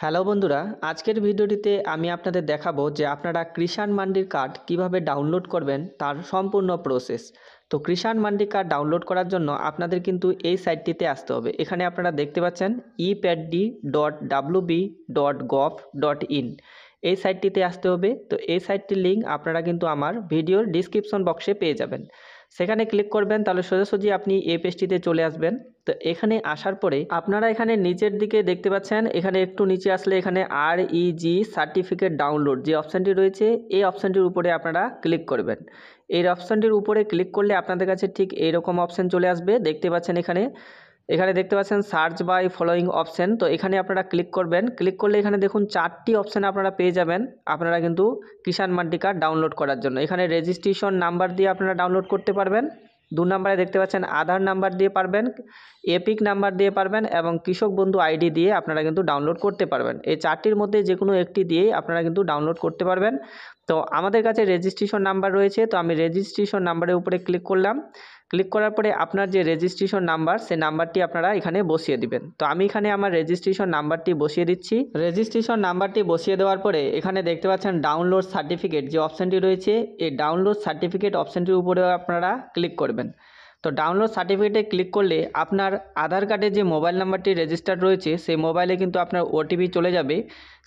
Hello বন্ধুরা, আজকের ভিডিওটিতে আমি আপনাদের দেখাবো যে আপনারা কিষাণ মান্ডির কার্ড কিভাবে ডাউনলোড করবেন তার সম্পূর্ণ প্রসেস। তো কিষাণ মান্ডি কার্ড ডাউনলোড করার জন্য আপনাদের কিন্তু এই সাইটটিতে আসতে হবে। এখানে আপনারা দেখতে পাচ্ছেন epaddy.wb.gov.in এই সাইটটিতে আসতে হবে। তো এই সাইটটির লিঙ্ক আপনারা কিন্তু আমার ভিডিওর ডিসক্রিপশন বক্সে পেয়ে যাবেন। সেখানে ক্লিক করবেন, তাহলে সোজাসুজি আপনি এই পেজটিতে চলে আসবেন। তো এখানে আসার পরে আপনারা এখানে নিচের দিকে দেখতে পাচ্ছেন, এখানে একটু নিচে আসলে এখানে REG সার্টিফিকেট ডাউনলোড যে অপশানটি রয়েছে এই অপশানটির উপরে আপনারা ক্লিক করবেন। এই অপশানটির উপরে ক্লিক করলে আপনাদের কাছে ঠিক এইরকম অপশান চলে আসবে। দেখতে পাচ্ছেন এখানে দেখতে পাচ্ছেন সার্চ বাই ফলোয়িং অপশান। তো এখানে আপনারা ক্লিক করবেন। ক্লিক করলে এখানে দেখুন 4টি অপশান আপনারা পেয়ে যাবেন আপনারা কিন্তু কিষাণ মান্ডি কার্ড ডাউনলোড করার জন্য। এখানে রেজিস্ট্রেশন নাম্বার দিয়ে আপনারা ডাউনলোড করতে পারবেন। 2 নম্বরে দেখতে পাচ্ছেন আধার নাম্বার দিয়ে পারবেন, এপিক নাম্বার দিয়ে পারবেন এবং কৃষক বন্ধু আইডি দিয়ে আপনারা কিন্তু ডাউনলোড করতে পারবেন। এই 4টির মধ্যে যে কোনো একটি দিয়েই আপনারা কিন্তু ডাউনলোড করতে পারবেন। তো আমাদের কাছে রেজিস্ট্রেশন নাম্বার রয়েছে, তো আমি রেজিস্ট্রেশন নাম্বারের উপরে ক্লিক করলাম। ক্লিক করার পরে আপনার যে রেজিস্ট্রেশন নাম্বার সেই নাম্বারটি আপনারা এখানে বসিয়ে দিবেন। তো আমি এখানে আমার রেজিস্ট্রেশন নাম্বারটি বসিয়ে দিচ্ছি। রেজিস্ট্রেশন নাম্বারটি বসিয়ে দেওয়ার পরে এখানে দেখতে পাচ্ছেন ডাউনলোড সার্টিফিকেট যে অপশানটি রয়েছে এই ডাউনলোড সার্টিফিকেট অপশানটির উপরেও আপনারা ক্লিক করবেন। তো ডাউনলোড সার্টিফিকেটে ক্লিক করলে আপনার আধার কার্ডে যে মোবাইল নাম্বারটি রেজিস্টার্ড রয়েছে সেই মোবাইলে কিন্তু আপনার ওটিপি চলে যাবে।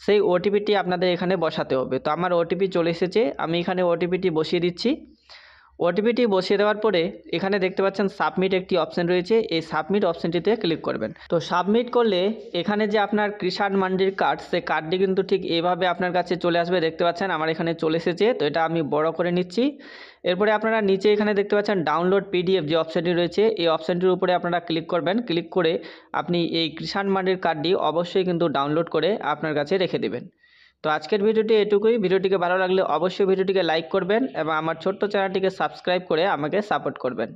সেই ওটিপিটি আপনাদের এখানে বসাতে হবে। তো আমার ওটিপি চলে এসেছে, আমি এখানে ওটিপিটি বসিয়ে দিচ্ছি। ওটিপিটি বসিয়ে দেওয়ার পরে এখানে দেখতে পাচ্ছেন সাবমিট একটি অপশান রয়েছে, এই সাবমিট অপশানটিতে ক্লিক করবেন। তো সাবমিট করলে এখানে যে আপনার কিষাণ মান্ডির কার্ড সেই কার্ডটি কিন্তু ঠিক এইভাবে আপনার কাছে চলে আসবে। দেখতে পাচ্ছেন আমার এখানে চলে এসেছে। তো এটা আমি বড় করে নিচ্ছি। এরপরে আপনারা নিচে এখানে দেখতে পাচ্ছেন ডাউনলোড পিডিএফ যে অপশানটি রয়েছে এই অপশানটির উপরে আপনারা ক্লিক করবেন। ক্লিক করে আপনি এই কিষাণ মান্ডির কার্ডটি অবশ্যই কিন্তু ডাউনলোড করে আপনার কাছে রেখে দেবেন। তো আজকের ভিডিওটি এটুকুই। ভিডিওটিকে ভালো লাগলে অবশ্যই ভিডিওটিকে লাইক করবেন এবং আমার ছোট্ট চ্যানেলটিকে সাবস্ক্রাইব করে আমাকে সাপোর্ট করবেন।